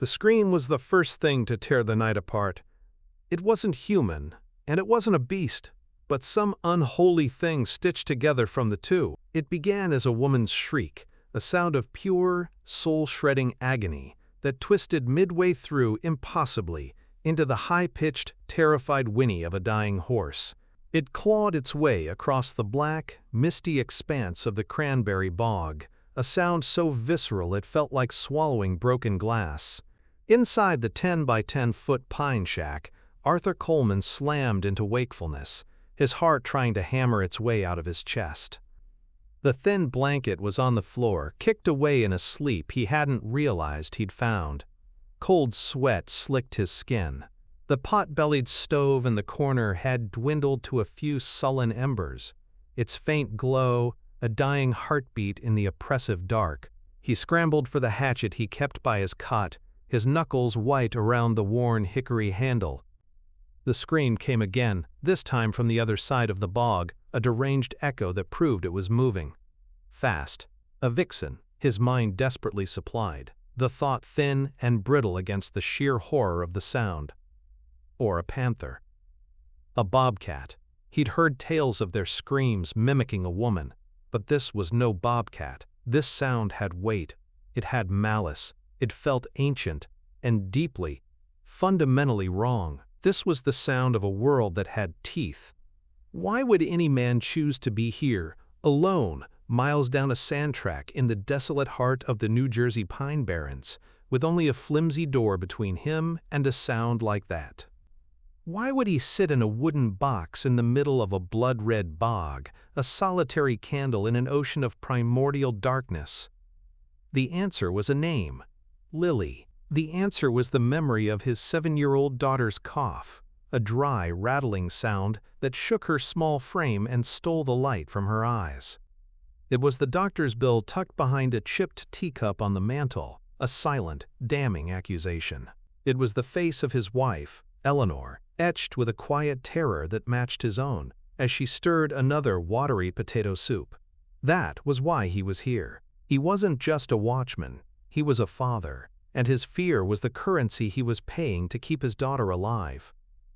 The scream was the first thing to tear the night apart. It wasn't human, and it wasn't a beast, but some unholy thing stitched together from the two. It began as a woman's shriek, a sound of pure, soul-shredding agony that twisted midway through impossibly into the high-pitched, terrified whinny of a dying horse. It clawed its way across the black, misty expanse of the cranberry bog, a sound so visceral it felt like swallowing broken glass. Inside the 10-by-10-foot pine shack, Arthur Coleman slammed into wakefulness, his heart trying to hammer its way out of his chest. The thin blanket was on the floor, kicked away in a sleep he hadn't realized he'd found. Cold sweat slicked his skin. The pot-bellied stove in the corner had dwindled to a few sullen embers, its faint glow a dying heartbeat in the oppressive dark. He scrambled for the hatchet he kept by his cot, his knuckles white around the worn hickory handle. The scream came again, this time from the other side of the bog, a deranged echo that proved it was moving. Fast. A vixen, his mind desperately supplied, the thought thin and brittle against the sheer horror of the sound. Or a panther. A bobcat. He'd heard tales of their screams mimicking a woman, but this was no bobcat. This sound had weight. It had malice. It felt ancient and deeply, fundamentally wrong. This was the sound of a world that had teeth. Why would any man choose to be here, alone, miles down a sand track in the desolate heart of the New Jersey Pine Barrens, with only a flimsy door between him and a sound like that? Why would he sit in a wooden box in the middle of a blood-red bog, a solitary candle in an ocean of primordial darkness? The answer was a name. Lily. The answer was the memory of his 7-year-old daughter's cough, a dry, rattling sound that shook her small frame and stole the light from her eyes. It was the doctor's bill tucked behind a chipped teacup on the mantel, a silent, damning accusation. It was the face of his wife, Eleanor, etched with a quiet terror that matched his own, as she stirred another watery potato soup. That was why he was here. He wasn't just a watchman, he was a father, and his fear was the currency he was paying to keep his daughter alive.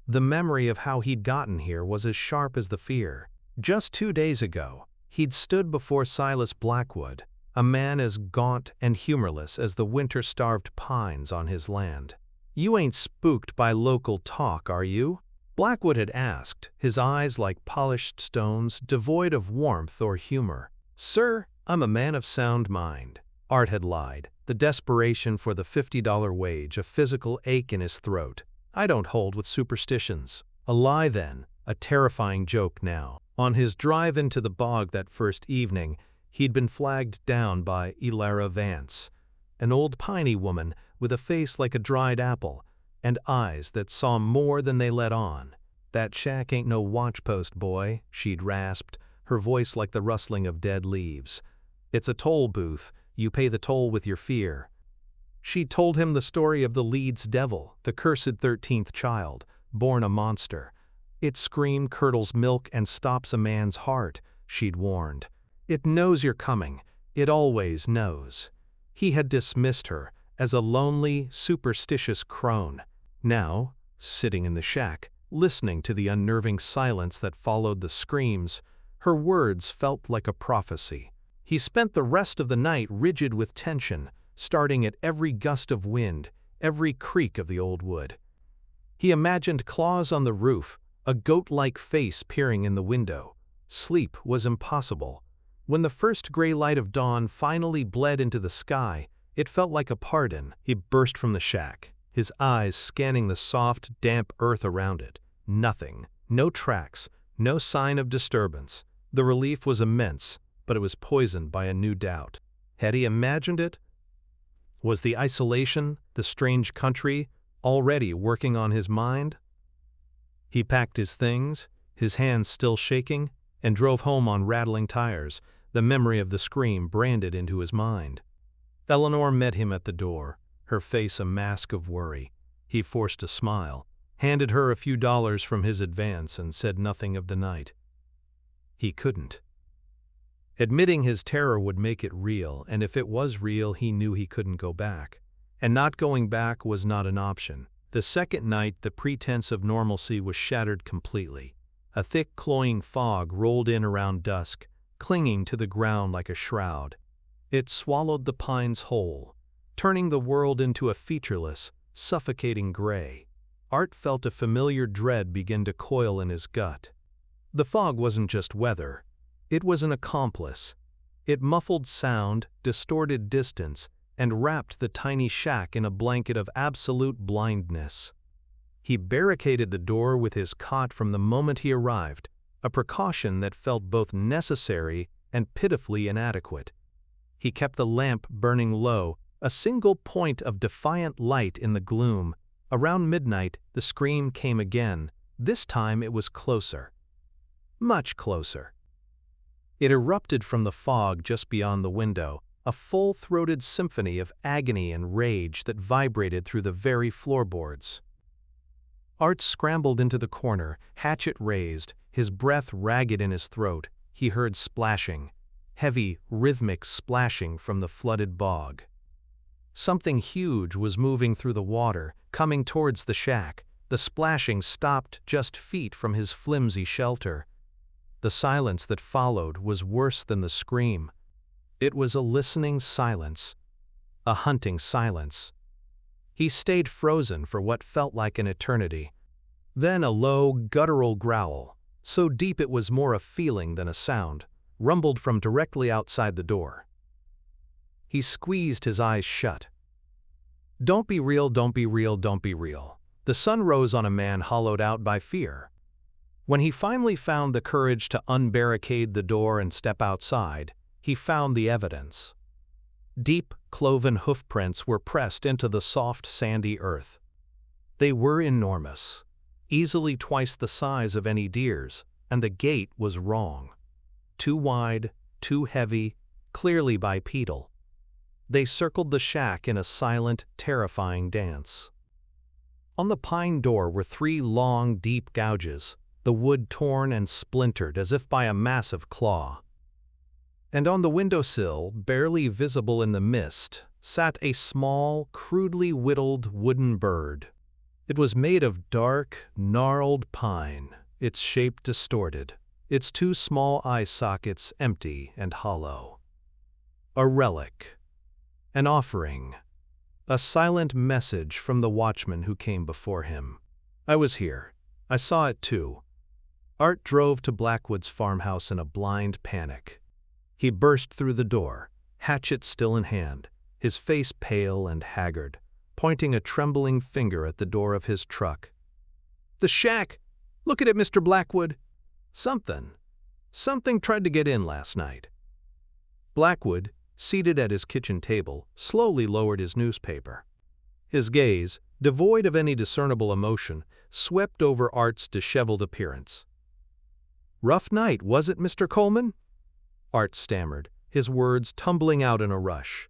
The memory of how he'd gotten here was as sharp as the fear. Just 2 days ago, he'd stood before Silas Blackwood, a man as gaunt and humorless as the winter-starved pines on his land. "You ain't spooked by local talk, are you?" Blackwood had asked, his eyes like polished stones, devoid of warmth or humor. "Sir, I'm a man of sound mind." Art had lied, the desperation for the $50 wage, a physical ache in his throat. "I don't hold with superstitions." A lie then, a terrifying joke now. On his drive into the bog that first evening, he'd been flagged down by Elara Vance, an old piney woman with a face like a dried apple and eyes that saw more than they let on. "That shack ain't no watchpost, boy," she'd rasped, her voice like the rustling of dead leaves. "It's a toll booth. You pay the toll with your fear." She'd told him the story of the Leeds devil, the cursed 13th child, born a monster. "Its scream curdles milk and stops a man's heart," she'd warned. "It knows you're coming. It always knows." He had dismissed her as a lonely, superstitious crone. Now, sitting in the shack, listening to the unnerving silence that followed the screams, her words felt like a prophecy. He spent the rest of the night rigid with tension, starting at every gust of wind, every creak of the old wood. He imagined claws on the roof, a goat-like face peering in the window. Sleep was impossible. When the first gray light of dawn finally bled into the sky, it felt like a pardon. He burst from the shack, his eyes scanning the soft, damp earth around it. Nothing. No tracks. No sign of disturbance. The relief was immense, but it was poisoned by a new doubt. Had he imagined it? Was the isolation, the strange country, already working on his mind? He packed his things, his hands still shaking, and drove home on rattling tires, the memory of the scream branded into his mind. Eleanor met him at the door, her face a mask of worry. He forced a smile, handed her a few dollars from his advance, and said nothing of the night. He couldn't. Admitting his terror would make it real, and if it was real, he knew he couldn't go back. And not going back was not an option. The second night, the pretense of normalcy was shattered completely. A thick, cloying fog rolled in around dusk, clinging to the ground like a shroud. It swallowed the pines whole, turning the world into a featureless, suffocating gray. Art felt a familiar dread begin to coil in his gut. The fog wasn't just weather. It was an accomplice. It muffled sound, distorted distance, and wrapped the tiny shack in a blanket of absolute blindness. He barricaded the door with his cot from the moment he arrived, a precaution that felt both necessary and pitifully inadequate. He kept the lamp burning low, a single point of defiant light in the gloom. Around midnight, the scream came again. This time it was closer. Much closer. It erupted from the fog just beyond the window, a full-throated symphony of agony and rage that vibrated through the very floorboards. Art scrambled into the corner, hatchet raised, his breath ragged in his throat. He heard splashing, heavy, rhythmic splashing from the flooded bog. Something huge was moving through the water, coming towards the shack. The splashing stopped just feet from his flimsy shelter. The silence that followed was worse than the scream. It was a listening silence, a hunting silence. He stayed frozen for what felt like an eternity. Then a low, guttural growl, so deep it was more a feeling than a sound, rumbled from directly outside the door. He squeezed his eyes shut. Don't be real, don't be real, don't be real. The sun rose on a man hollowed out by fear. When he finally found the courage to unbarricade the door and step outside, he found the evidence. Deep, cloven hoofprints were pressed into the soft, sandy earth. They were enormous, easily twice the size of any deer's, and the gait was wrong. Too wide, too heavy, clearly bipedal. They circled the shack in a silent, terrifying dance. On the pine door were 3 long, deep gouges, the wood torn and splintered as if by a massive claw. And on the windowsill, barely visible in the mist, sat a small, crudely whittled wooden bird. It was made of dark, gnarled pine, its shape distorted, its 2 small eye sockets empty and hollow. A relic. An offering. A silent message from the watchman who came before him. I was here. I saw it too. Art drove to Blackwood's farmhouse in a blind panic. He burst through the door, hatchet still in hand, his face pale and haggard, pointing a trembling finger at the door of his truck. "The shack! Look at it, Mr. Blackwood! Something tried to get in last night." Blackwood, seated at his kitchen table, slowly lowered his newspaper. His gaze, devoid of any discernible emotion, swept over Art's disheveled appearance. "Rough night, was it, Mr. Coleman?" Art stammered, his words tumbling out in a rush.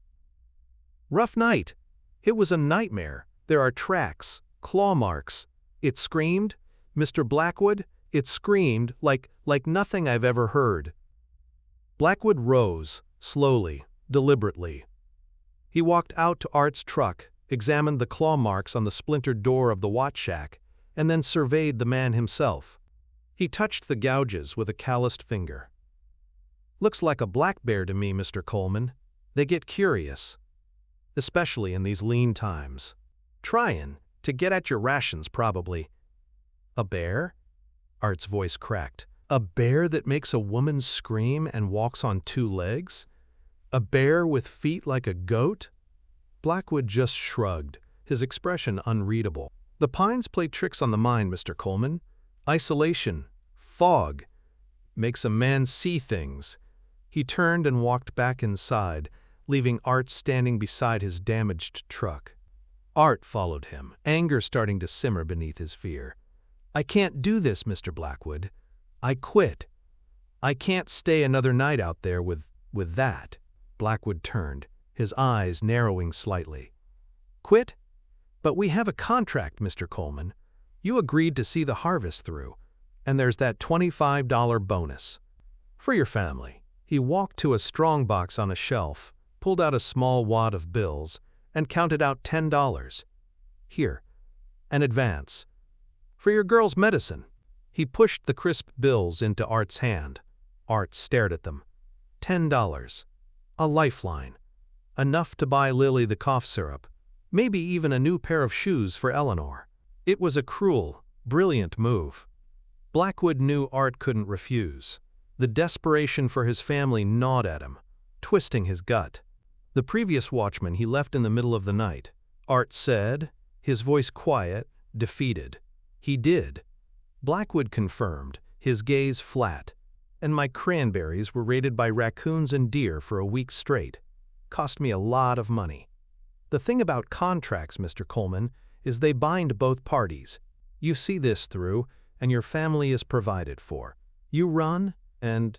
"Rough night. It was a nightmare. There are tracks, claw marks. It screamed, Mr. Blackwood, it screamed like nothing I've ever heard." Blackwood rose, slowly, deliberately. He walked out to Art's truck, examined the claw marks on the splintered door of the watch shack, and then surveyed the man himself. He touched the gouges with a calloused finger. "Looks like a black bear to me, Mr. Coleman. They get curious, especially in these lean times. Tryin' to get at your rations, probably." "A bear?" Art's voice cracked. "A bear that makes a woman scream and walks on 2 legs? A bear with feet like a goat?" Blackwood just shrugged, his expression unreadable. "The pines play tricks on the mind, Mr. Coleman. Isolation, fog, makes a man see things." He turned and walked back inside, leaving Art standing beside his damaged truck. Art followed him, anger starting to simmer beneath his fear. "I can't do this, Mr. Blackwood. I quit. I can't stay another night out there with that." Blackwood turned, his eyes narrowing slightly. "Quit? But we have a contract, Mr. Coleman. You agreed to see the harvest through, and there's that $25 bonus. For your family." He walked to a strongbox on a shelf, pulled out a small wad of bills, and counted out $10. "Here, an advance. For your girl's medicine." He pushed the crisp bills into Art's hand. Art stared at them. $10. A lifeline. Enough to buy Lily the cough syrup. Maybe even a new pair of shoes for Eleanor. It was a cruel, brilliant move. Blackwood knew Art couldn't refuse. The desperation for his family gnawed at him, twisting his gut. The previous watchman he left in the middle of the night, Art said, his voice quiet, defeated. He did. Blackwood confirmed, his gaze flat. "And my cranberries were raided by raccoons and deer for a week straight. Cost me a lot of money. The thing about contracts, Mr. Coleman, is they bind both parties. You see this through, and your family is provided for. You run, and,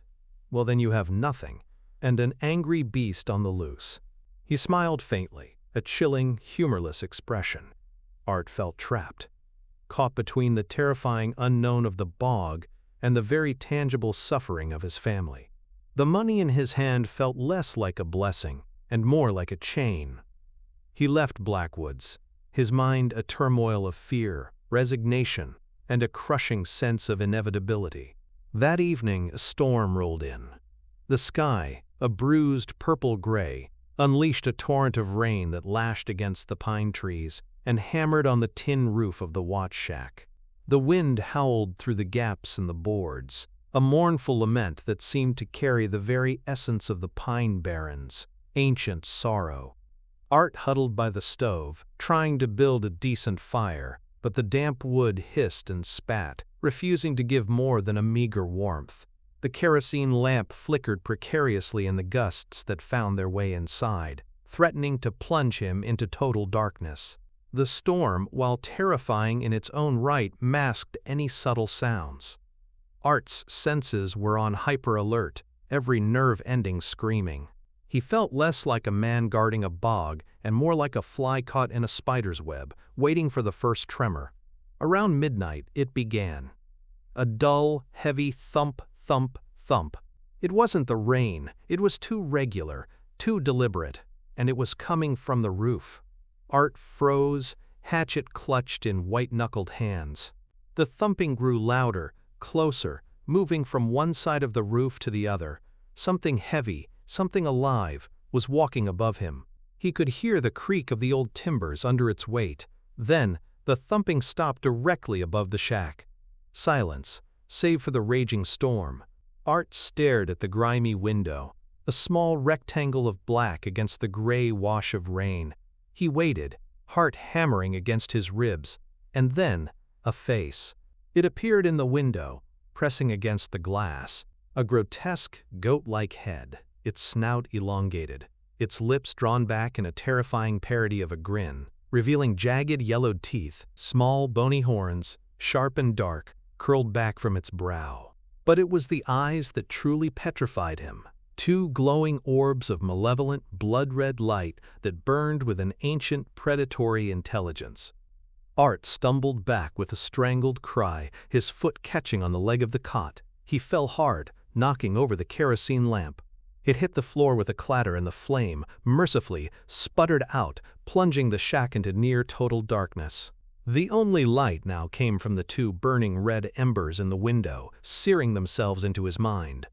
well, then you have nothing, and an angry beast on the loose." He smiled faintly, a chilling, humorless expression. Art felt trapped, caught between the terrifying unknown of the bog and the very tangible suffering of his family. The money in his hand felt less like a blessing and more like a chain. He left Blackwood's, his mind a turmoil of fear, resignation, and a crushing sense of inevitability. That evening, a storm rolled in. The sky, a bruised purple-gray, unleashed a torrent of rain that lashed against the pine trees and hammered on the tin roof of the watch shack. The wind howled through the gaps in the boards, a mournful lament that seemed to carry the very essence of the Pine Barrens, ancient sorrow. Art huddled by the stove, trying to build a decent fire, but the damp wood hissed and spat, refusing to give more than a meager warmth. The kerosene lamp flickered precariously in the gusts that found their way inside, threatening to plunge him into total darkness. The storm, while terrifying in its own right, masked any subtle sounds. Art's senses were on hyper-alert, every nerve ending screaming. He felt less like a man guarding a bog and more like a fly caught in a spider's web, waiting for the first tremor. Around midnight, it began. A dull, heavy thump, thump, thump. It wasn't the rain, it was too regular, too deliberate, and it was coming from the roof. Art froze, hatchet clutched in white-knuckled hands. The thumping grew louder, closer, moving from one side of the roof to the other. Something heavy, something alive, was walking above him. He could hear the creak of the old timbers under its weight. Then, the thumping stopped directly above the shack. Silence, save for the raging storm. Art stared at the grimy window, a small rectangle of black against the gray wash of rain. He waited, heart hammering against his ribs, and then, a face. It appeared in the window, pressing against the glass. A grotesque, goat-like head, its snout elongated, its lips drawn back in a terrifying parody of a grin, revealing jagged yellowed teeth, small bony horns, sharp and dark, curled back from its brow. But it was the eyes that truly petrified him. Two glowing orbs of malevolent, blood-red light that burned with an ancient predatory intelligence. Art stumbled back with a strangled cry, his foot catching on the leg of the cot. He fell hard, knocking over the kerosene lamp. It hit the floor with a clatter and the flame, mercifully, sputtered out, plunging the shack into near-total darkness. The only light now came from the two burning red embers in the window, searing themselves into his mind.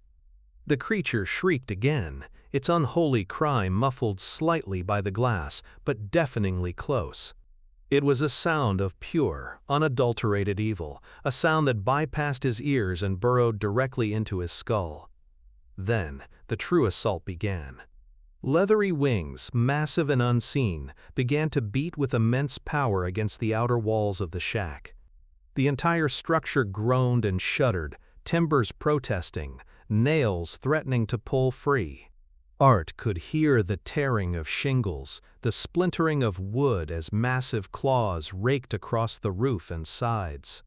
The creature shrieked again, its unholy cry muffled slightly by the glass, but deafeningly close. It was a sound of pure, unadulterated evil, a sound that bypassed his ears and burrowed directly into his skull. Then, the true assault began. Leathery wings, massive and unseen, began to beat with immense power against the outer walls of the shack. The entire structure groaned and shuddered, timbers protesting, nails threatening to pull free. Art could hear the tearing of shingles, the splintering of wood as massive claws raked across the roof and sides.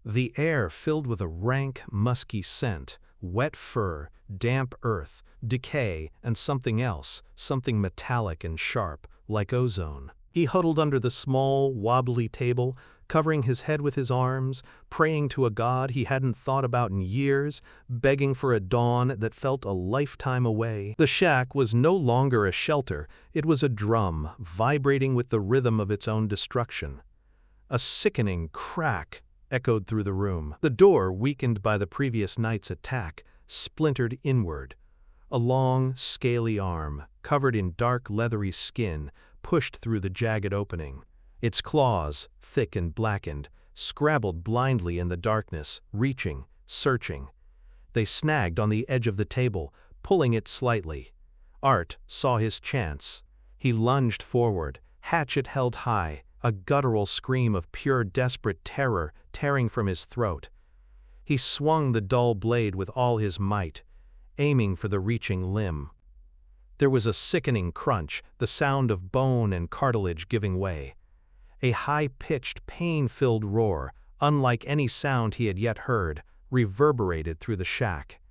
The air filled with a rank, musky scent, wet fur, damp earth, decay, and something else, something metallic and sharp, like ozone. He huddled under the small, wobbly table, covering his head with his arms, praying to a god he hadn't thought about in years, begging for a dawn that felt a lifetime away. The shack was no longer a shelter, it was a drum, vibrating with the rhythm of its own destruction. A sickening crack echoed through the room. The door, weakened by the previous night's attack, splintered inward. A long, scaly arm, covered in dark, leathery skin, pushed through the jagged opening. Its claws, thick and blackened, scrabbled blindly in the darkness, reaching, searching. They snagged on the edge of the table, pulling it slightly. Art saw his chance. He lunged forward, hatchet held high, a guttural scream of pure desperate terror tearing from his throat. He swung the dull blade with all his might, aiming for the reaching limb. There was a sickening crunch, the sound of bone and cartilage giving way. A high-pitched, pain-filled roar, unlike any sound he had yet heard, reverberated through the shack.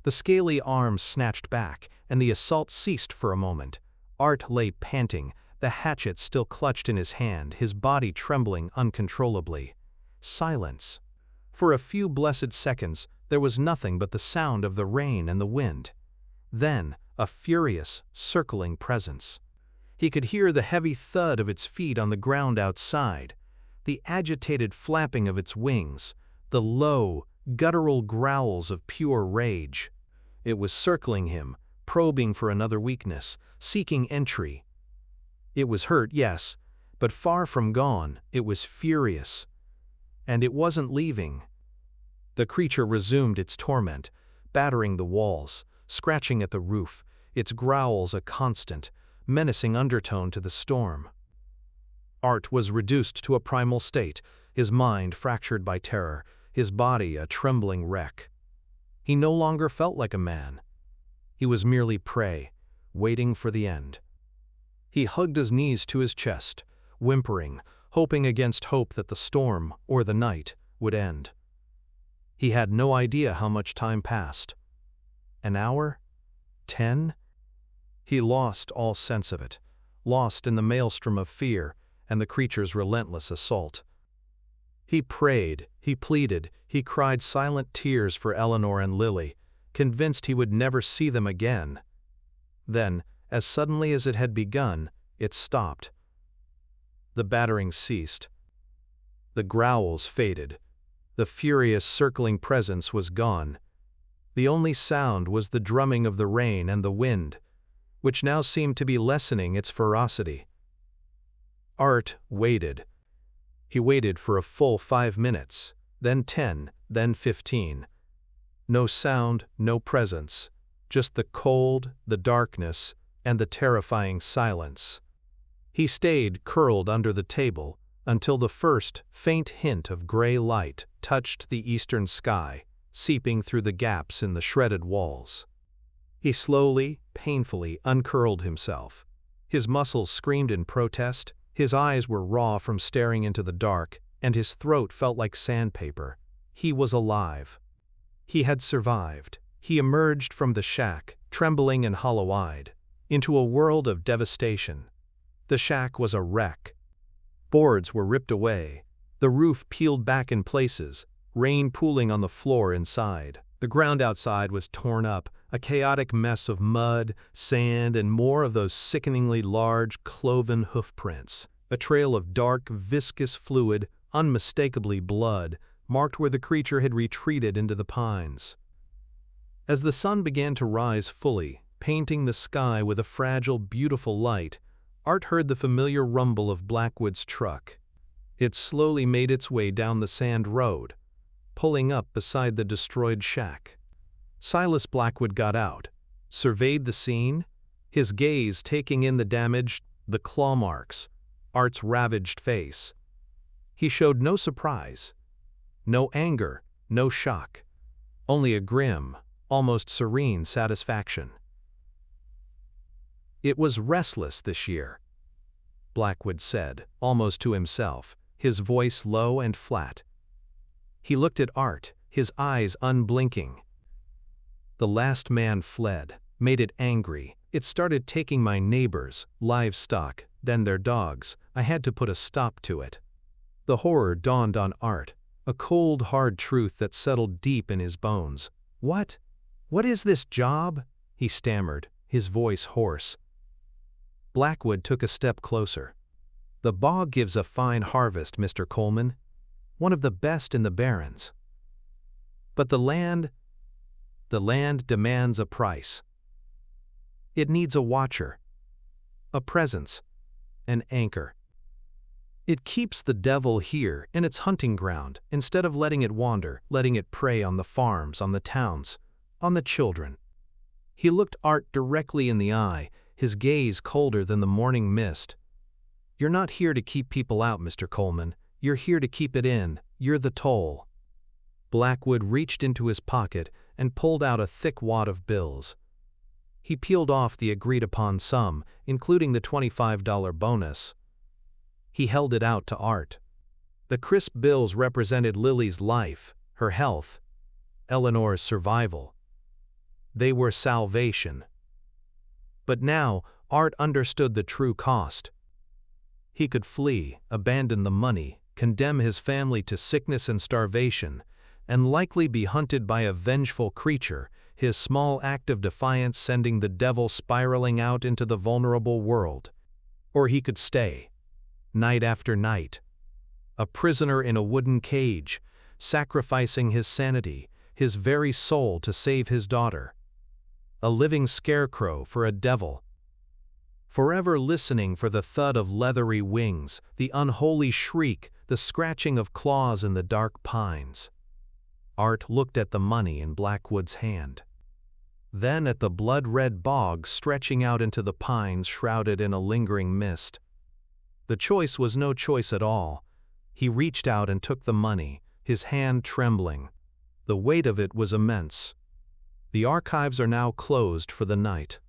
The scaly arm snatched back, and the assault ceased for a moment. Art lay panting, the hatchet still clutched in his hand, his body trembling uncontrollably. Silence. For a few blessed seconds, there was nothing but the sound of the rain and the wind. Then, a furious, circling presence. He could hear the heavy thud of its feet on the ground outside, the agitated flapping of its wings, the low, guttural growls of pure rage. It was circling him, probing for another weakness, seeking entry. It was hurt, yes, but far from gone. It was furious. And it wasn't leaving. The creature resumed its torment, battering the walls, scratching at the roof, its growls a constant, menacing undertone to the storm. Art was reduced to a primal state, his mind fractured by terror, his body a trembling wreck. He no longer felt like a man. He was merely prey, waiting for the end. He hugged his knees to his chest, whimpering, hoping against hope that the storm, or the night, would end. He had no idea how much time passed. An hour? 10? He lost all sense of it, lost in the maelstrom of fear and the creature's relentless assault. He prayed, he pleaded, he cried silent tears for Eleanor and Lily, convinced he would never see them again. Then, as suddenly as it had begun, it stopped. The battering ceased. The growls faded. The furious circling presence was gone. The only sound was the drumming of the rain and the wind, which now seemed to be lessening its ferocity. Art waited. He waited for a full 5 minutes, then 10, then 15. No sound, no presence, just the cold, the darkness, and the terrifying silence. He stayed curled under the table until the first faint hint of gray light touched the eastern sky, seeping through the gaps in the shredded walls. He slowly, painfully uncurled himself. His muscles screamed in protest, his eyes were raw from staring into the dark, and his throat felt like sandpaper. He was alive. He had survived. He emerged from the shack, trembling and hollow-eyed, into a world of devastation. The shack was a wreck. Boards were ripped away, the roof peeled back in places, rain pooling on the floor inside. The ground outside was torn up, a chaotic mess of mud, sand, and more of those sickeningly large, cloven hoof prints. A trail of dark, viscous fluid, unmistakably blood, marked where the creature had retreated into the pines. As the sun began to rise fully, painting the sky with a fragile, beautiful light, Art heard the familiar rumble of Blackwood's truck. It slowly made its way down the sand road, pulling up beside the destroyed shack. Silas Blackwood got out, surveyed the scene, his gaze taking in the damage, the claw marks, Art's ravaged face. He showed no surprise, no anger, no shock, only a grim, almost serene satisfaction. "It was restless this year," Blackwood said, almost to himself, his voice low and flat. He looked at Art, his eyes unblinking. "The last man fled, made it angry. It started taking my neighbors, livestock, then their dogs. I had to put a stop to it." The horror dawned on Art, a cold, hard truth that settled deep in his bones. "What? What is this job?" he stammered, his voice hoarse. Blackwood took a step closer. "The bog gives a fine harvest, Mr. Coleman, one of the best in the Barrens. But the land demands a price. It needs a watcher, a presence, an anchor. It keeps the devil here in its hunting ground instead of letting it wander, letting it prey on the farms, on the towns, on the children." He looked Art directly in the eye, his gaze colder than the morning mist. "You're not here to keep people out, Mr. Coleman. You're here to keep it in. You're the toll." Blackwood reached into his pocket and pulled out a thick wad of bills. He peeled off the agreed-upon sum, including the $25 bonus. He held it out to Art. The crisp bills represented Lily's life, her health, Eleanor's survival. They were salvation. But now, Art understood the true cost. He could flee, abandon the money, condemn his family to sickness and starvation, and likely be hunted by a vengeful creature, his small act of defiance sending the devil spiraling out into the vulnerable world. Or he could stay, night after night, a prisoner in a wooden cage, sacrificing his sanity, his very soul to save his daughter. A living scarecrow for a devil, forever listening for the thud of leathery wings, the unholy shriek, the scratching of claws in the dark pines. Art looked at the money in Blackwood's hand, then at the blood-red bog stretching out into the pines shrouded in a lingering mist. The choice was no choice at all. He reached out and took the money, his hand trembling. The weight of it was immense. The archives are now closed for the night.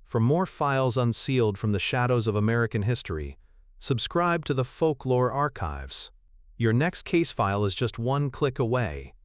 For more files unsealed from the shadows of American history, subscribe to the Folklore Archives. Your next case file is just one click away.